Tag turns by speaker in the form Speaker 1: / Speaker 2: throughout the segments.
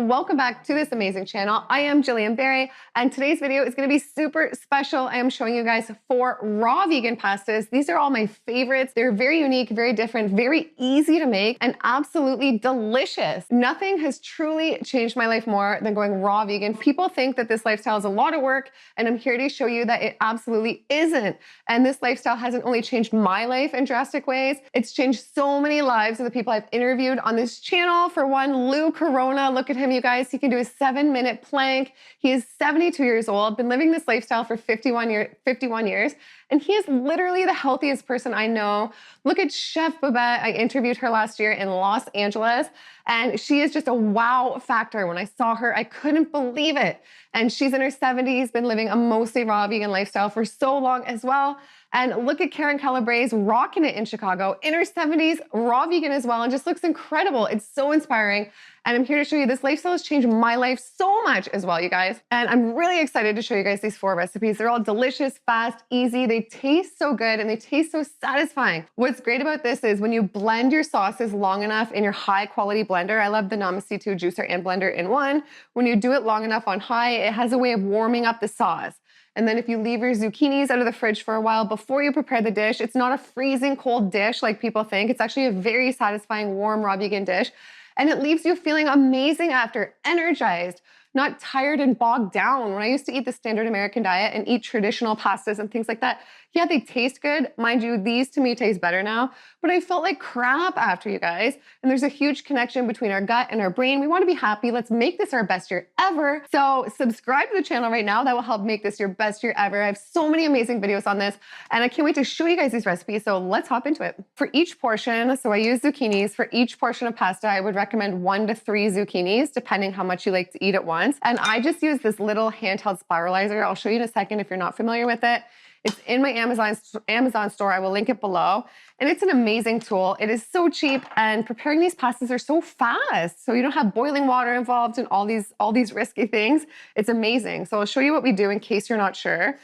Speaker 1: Welcome back to this amazing channel. I am GillianBerry, and today's video is going to be super special. I am showing you guys 4 raw vegan pastas. These are all my favorites. They're very unique, very different, very easy to make, and absolutely delicious. Nothing has truly changed my life more than going raw vegan. People think that this lifestyle is a lot of work, and I'm here to show you that it absolutely isn't. And this lifestyle hasn't only changed my life in drastic ways, it's changed so many lives of the people I've interviewed on this channel. For one, Lou Corona, look at him, you guys. He can do a 7-minute plank. He is 72 years old, been living this lifestyle for 51 years, and he is literally the healthiest person I know. Look at Chef Babette. I interviewed her last year in Los Angeles, and she is just a wow factor. When I saw her, I couldn't believe it. And she's in her 70s, been living a mostly raw vegan lifestyle for so long as well. And look at Karen Calabrese rocking it in Chicago, in her 70s, raw vegan as well, and just looks incredible. It's so inspiring. And I'm here to show you this lifestyle has changed my life so much as well, you guys. And I'm really excited to show you guys these 4 recipes. They're all delicious, fast, easy. They taste so good and they taste so satisfying. What's great about this is when you blend your sauces long enough in your high quality blender, I love the 𝒔𝒂𝒗𝒆 juicer and blender in one. When you do it long enough on high, it has a way of warming up the sauce. And then if you leave your zucchinis out of the fridge for a while before you prepare the dish, it's not a freezing cold dish like people think. It's actually a very satisfying, warm, raw vegan dish. And it leaves you feeling amazing after, energized, not tired and bogged down. When I used to eat the standard American diet and eat traditional pastas and things like that, yeah, they taste good. Mind you, these to me taste better now, but I felt like crap after, you guys. And there's a huge connection between our gut and our brain. We want to be happy. Let's make this our best year ever. So subscribe to the channel right now. That will help make this your best year ever. I have so many amazing videos on this, and I can't wait to show you guys these recipes. So let's hop into it. For each portion, so I use zucchinis. For each portion of pasta, I would recommend 1 to 3 zucchinis, depending how much you like to eat at once. And I just use this little handheld spiralizer. I'll show you in a second if you're not familiar with it. It's in my Amazon store. I will link it below. And it's an amazing tool. It is so cheap, and preparing these pastas are so fast. So you don't have boiling water involved and all these risky things. It's amazing. So I'll show you what we do in case you're not sure.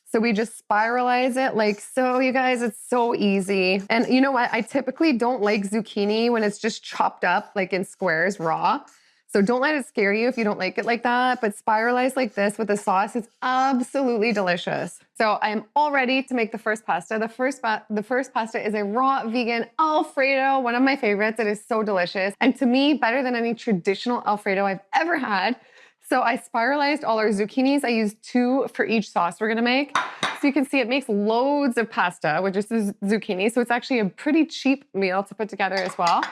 Speaker 1: So we just spiralize it like so, you guys. It's so easy. And you know what? I typically don't like zucchini when it's just chopped up like in squares raw. So don't let it scare you if you don't like it like that, but spiralize like this with the sauce. It's absolutely delicious. So I am all ready to make the first pasta. The first pasta is a raw vegan Alfredo, one of my favorites. It is so delicious. And to me, better than any traditional Alfredo I've ever had. So I spiralized all our zucchinis. I used 2 for each sauce we're gonna make. So you can see it makes loads of pasta with just the zucchini. So it's actually a pretty cheap meal to put together as well.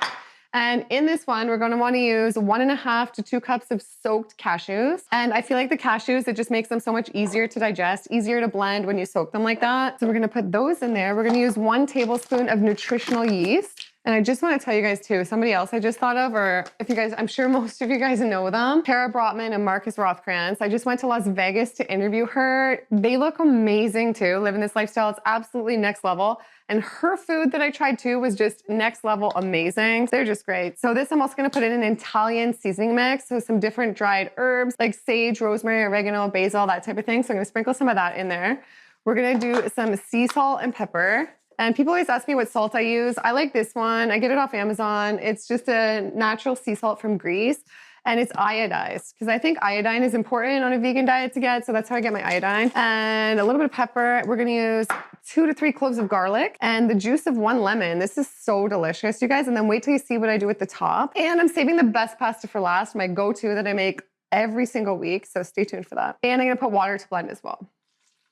Speaker 1: And in this one, we're gonna wanna use 1.5 to 2 cups of soaked cashews. And I feel like the cashews, it just makes them so much easier to digest, easier to blend when you soak them like that. So we're gonna put those in there. We're gonna use 1 tablespoon of nutritional yeast. And I just want to tell you guys too, somebody else I just thought of, or if you guys, I'm sure most of you guys know them, Tara Brotman and Marcus Rothkranz. I just went to Las Vegas to interview her. They look amazing too, living this lifestyle. It's absolutely next level. And her food that I tried too was just next level amazing. They're just great. So this, I'm also gonna put in an Italian seasoning mix. So some different dried herbs like sage, rosemary, oregano, basil, that type of thing. So I'm gonna sprinkle some of that in there. We're gonna do some sea salt and pepper. And people always ask me what salt I use. I like this one. I get it off Amazon. It's just a natural sea salt from Greece, and it's iodized because I think iodine is important on a vegan diet to get, so that's how I get my iodine. And a little bit of pepper. We're gonna use 2 to 3 cloves of garlic and the juice of 1 lemon. This is so delicious, you guys. And then wait till you see what I do with the top. And I'm saving the best pasta for last, my go-to that I make every single week, so stay tuned for that. And I'm gonna put water to blend as well.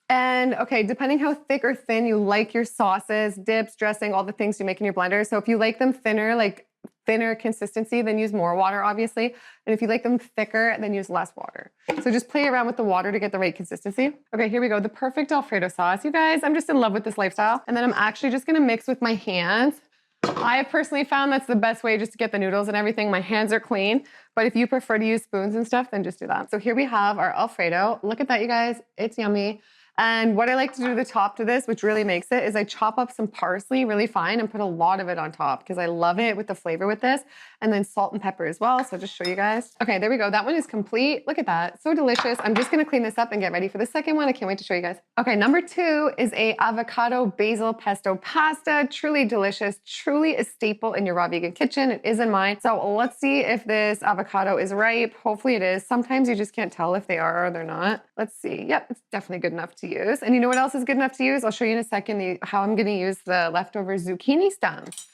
Speaker 1: And okay, depending how thick or thin you like your sauces, dips, dressing, all the things you make in your blender. So if you like them thinner, like thinner consistency, then use more water, obviously. And if you like them thicker, then use less water. So just play around with the water to get the right consistency. Okay, here we go. The perfect Alfredo sauce. You guys, I'm just in love with this lifestyle. And then I'm actually just gonna mix with my hands. I have personally found that's the best way just to get the noodles and everything. My hands are clean, but if you prefer to use spoons and stuff, then just do that. So here we have our Alfredo. Look at that, you guys. It's yummy. And what I like to do to the top to this, which really makes it, is I chop up some parsley really fine and put a lot of it on top because I love it with the flavor with this. And then salt and pepper as well. So I'll just show you guys. Okay, there we go. That one is complete. Look at that. So delicious. I'm just going to clean this up and get ready for the second one. I can't wait to show you guys. Okay, number 2 is a avocado basil pesto pasta. Truly delicious. Truly a staple in your raw vegan kitchen. It is in mine. So let's see if this avocado is ripe. Hopefully it is. Sometimes you just can't tell if they are or they're not. Let's see. Yep, it's definitely good enough to use. And you know what else is good enough to use? I'll show you in a second how I'm going to use the leftover zucchini stems.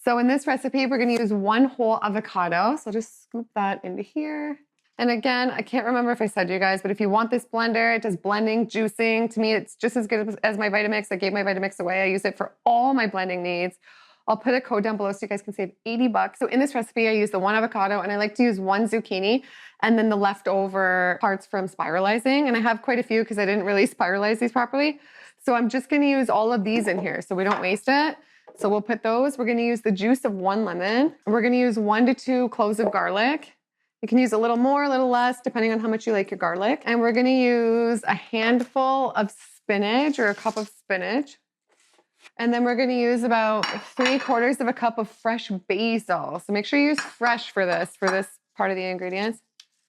Speaker 1: So in this recipe, we're going to use 1 whole avocado. So I'll just scoop that into here. And again, I can't remember if I said to you guys, but if you want this blender, it does blending, juicing. To me, it's just as good as my Vitamix. I gave my Vitamix away. I use it for all my blending needs. I'll put a code down below so you guys can save $80. So in this recipe, I use the 1 avocado and I like to use 1 zucchini and then the leftover parts from spiralizing. And I have quite a few because I didn't really spiralize these properly. So I'm just going to use all of these in here so we don't waste it. So we'll put those. We're going to use the juice of 1 lemon. We're going to use 1 to 2 cloves of garlic. You can use a little more, a little less, depending on how much you like your garlic. And we're going to use a handful of spinach or a cup of spinach. And then we're going to use about 3/4 cup of fresh basil. So make sure you use fresh for this part of the ingredients.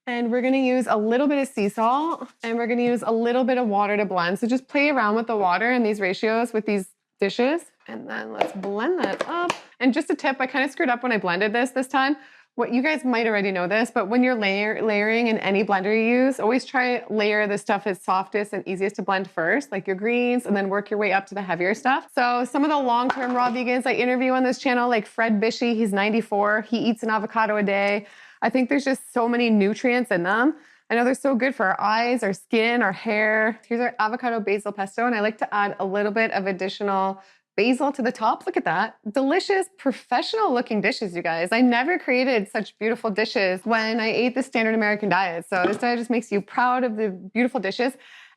Speaker 1: And we're going to use a little bit of sea salt and we're going to use a little bit of water to blend. So just play around with the water and these ratios with these dishes. And then let's blend that up. And just a tip, I kind of screwed up when I blended this time. What you guys might already know this, but when you're layering in any blender you use, always try layer the stuff as softest and easiest to blend first, like your greens, and then work your way up to the heavier stuff. So some of the long-term raw vegans I interview on this channel, like Fred Bishy, he's 94, he eats an avocado a day. I think there's just so many nutrients in them. I know they're so good for our eyes, our skin, our hair. Here's our avocado basil pesto, and I like to add a little bit of additional basil to the top. Look at that. Delicious, professional looking dishes, you guys. I never created such beautiful dishes when I ate the standard American diet. So this diet just makes you proud of the beautiful dishes.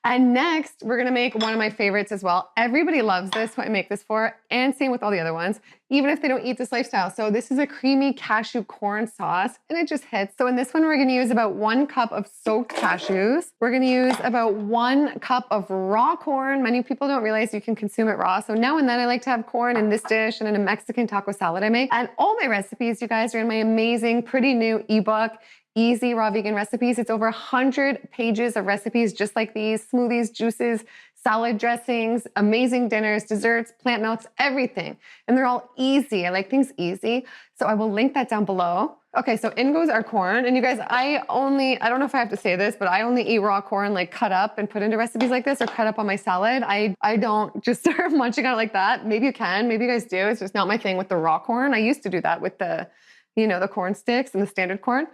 Speaker 1: And next, we're going to make one of my favorites as well. Everybody loves this, what I make this for, and same with all the other ones, even if they don't eat this lifestyle. So this is a creamy cashew corn sauce, and it just hits. So in this one, we're going to use about 1 cup of soaked cashews. We're going to use about 1 cup of raw corn. Many people don't realize you can consume it raw. So now and then I like to have corn in this dish and in a Mexican taco salad I make. And all my recipes, you guys, are in my amazing, pretty new ebook, Easy Raw Vegan Recipes. It's over 100 pages of recipes just like these, smoothies, juices, salad dressings, amazing dinners, desserts, plant milks, everything. And they're all easy. I like things easy. So I will link that down below. Okay, so in goes our corn. And you guys, I don't know if I have to say this, but I only eat raw corn like cut up and put into recipes like this or cut up on my salad. I don't just start munching on it like that. Maybe you can, maybe you guys do. It's just not my thing with the raw corn. I used to do that with the, the corn sticks and the standard corn.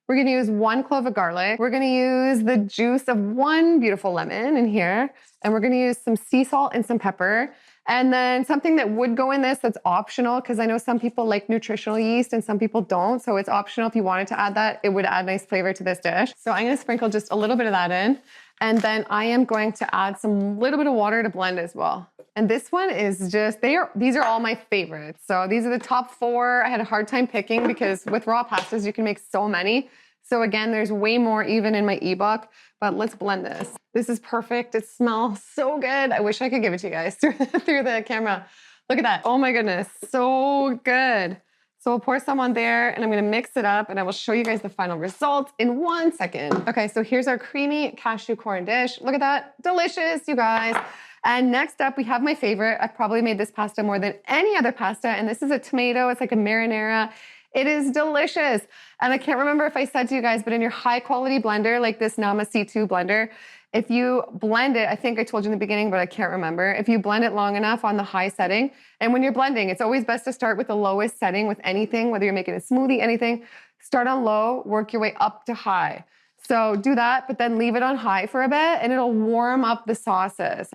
Speaker 1: We're going to use 1 clove of garlic. We're going to use the juice of 1 beautiful lemon in here. And we're going to use some sea salt and some pepper. And then something that would go in this that's optional, because I know some people like nutritional yeast and some people don't. So it's optional if you wanted to add that. It would add nice flavor to this dish. So I'm going to sprinkle just a little bit of that in. And then I am going to add some little bit of water to blend as well. And this one is just, these are all my favorites. So these are the top 4. I had a hard time picking because with raw pastas, you can make so many. So again, there's way more even in my ebook, but let's blend this. This is perfect. It smells so good. I wish I could give it to you guys through the camera. Look at that. Oh my goodness. So good. So we'll pour some on there and I'm going to mix it up and I will show you guys the final results in 1 second. Okay, so here's our creamy cashew corn dish. Look at that. Delicious, you guys. And next up, we have my favorite. I've probably made this pasta more than any other pasta, and this is a tomato. It's like a marinara. It is delicious. And I can't remember if I said to you guys, but in your high quality blender, like this 𝒔𝒂𝒗𝒆 blender, if you blend it, I think I told you in the beginning, but I can't remember. If you blend it long enough on the high setting, and when you're blending, it's always best to start with the lowest setting with anything, whether you're making a smoothie, anything, start on low, work your way up to high. So do that, but then leave it on high for a bit and it'll warm up the sauces.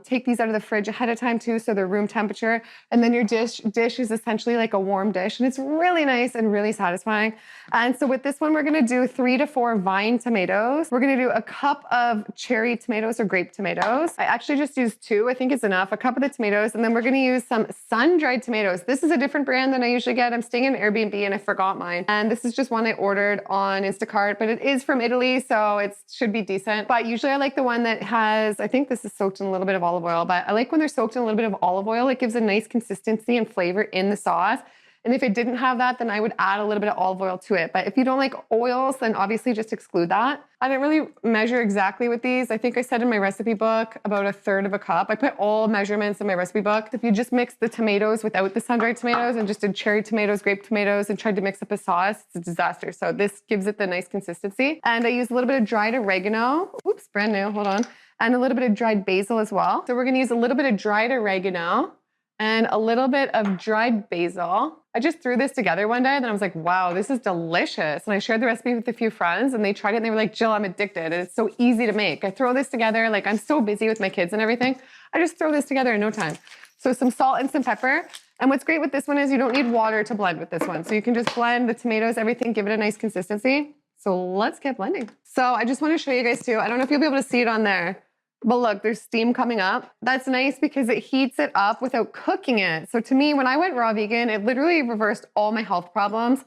Speaker 1: Take these out of the fridge ahead of time too, so they're room temperature. And then your dish is essentially like a warm dish and it's really nice and really satisfying. And so with this one, we're gonna do 3 to 4 vine tomatoes. We're gonna do a cup of cherry tomatoes or grape tomatoes. I actually just used 2, I think it's enough, a cup of the tomatoes. And then we're gonna use some sun-dried tomatoes. This is a different brand than I usually get. I'm staying in Airbnb and I forgot mine. And this is just one I ordered on Instacart, but it is from Italy, so it should be decent. But usually I like the one that has, I think this is soaked in a little bit of olive oil, but I like when they're soaked in a little bit of olive oil. It gives a nice consistency and flavor in the sauce. And if it didn't have that, then I would add a little bit of olive oil to it. But if you don't like oils, then obviously just exclude that. I didn't really measure exactly with these. I think I said in my recipe book about 1/3 of a cup. I put all measurements in my recipe book. If you just mix the tomatoes without the sun-dried tomatoes and just did cherry tomatoes, grape tomatoes, and tried to mix up a sauce, it's a disaster. So this gives it the nice consistency. And I used a little bit of dried oregano. Oops, brand new, hold on. And a little bit of dried basil as well. So we're gonna use a little bit of dried oregano and a little bit of dried basil. I just threw this together one day and then I was like, wow, this is delicious. And I shared the recipe with a few friends and they tried it and they were like, Jill, I'm addicted. And it's so easy to make. I throw this together, like I'm so busy with my kids and everything. I just throw this together in no time. So some salt and some pepper. And what's great with this one is you don't need water to blend with this one. So you can just blend the tomatoes, everything, give it a nice consistency. So let's get blending. So I just want to show you guys too. I don't know if you'll be able to see it on there. But look, there's steam coming up. That's nice because it heats it up without cooking it. So to me, when I went raw vegan, it literally reversed all my health problems.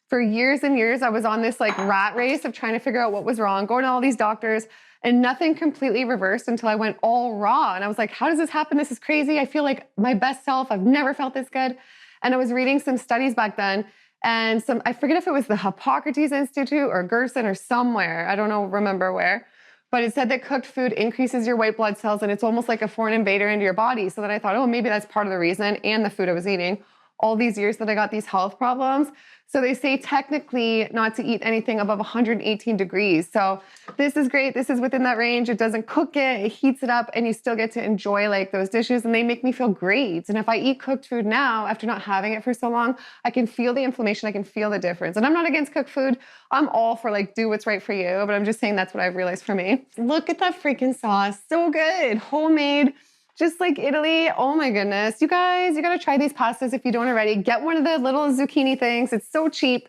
Speaker 1: For years and years, I was on this like rat race of trying to figure out what was wrong, going to all these doctors, and nothing completely reversed until I went all raw. And I was like, how does this happen? This is crazy. I feel like my best self. I've never felt this good. And I was reading some studies back then and I forget if it was the Hippocrates Institute or Gerson or somewhere. I don't know, remember where. But it said that cooked food increases your white blood cells and it's almost like a foreign invader into your body. So then I thought, oh, maybe that's part of the reason, and the food I was eating all these years that I got these health problems. So they say technically not to eat anything above 118 degrees. So this is great. This is within that range. It doesn't cook it. It heats it up and you still get to enjoy like those dishes and they make me feel great. And if I eat cooked food now, after not having it for so long, I can feel the inflammation. I can feel the difference. And I'm not against cooked food. I'm all for like, do what's right for you. But I'm just saying that's what I've realized for me. Look at that freaking sauce. So good. Homemade. Just like Italy. Oh my goodness. You guys, you got to try these pastas if you don't already. Get one of the little zucchini things. It's so cheap.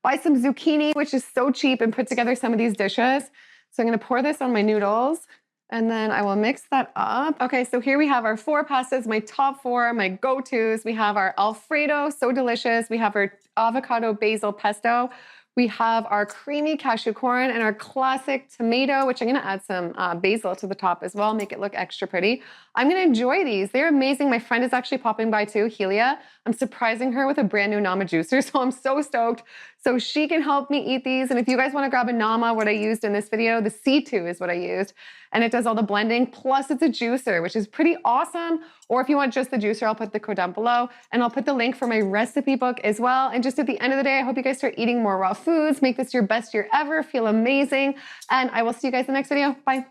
Speaker 1: Buy some zucchini, which is so cheap, and put together some of these dishes. So I'm going to pour this on my noodles and then I will mix that up. Okay, so here we have our 4 pastas, my top 4, my go-tos. We have our Alfredo, so delicious. We have our avocado basil pesto. We have our creamy cashew corn and our classic tomato, which I'm gonna add some basil to the top as well, make it look extra pretty. I'm gonna enjoy these. They're amazing. My friend is actually popping by too, Helia. I'm surprising her with a brand new Nama juicer, so I'm so stoked. So she can help me eat these. And if you guys wanna grab a Nama, what I used in this video, the C2 is what I used. And it does all the blending, plus it's a juicer, which is pretty awesome. Or if you want just the juicer, I'll put the code down below. And I'll put the link for my recipe book as well. And just at the end of the day, I hope you guys start eating more raw foods. Make this your best year ever. Feel amazing. And I will see you guys in the next video. Bye.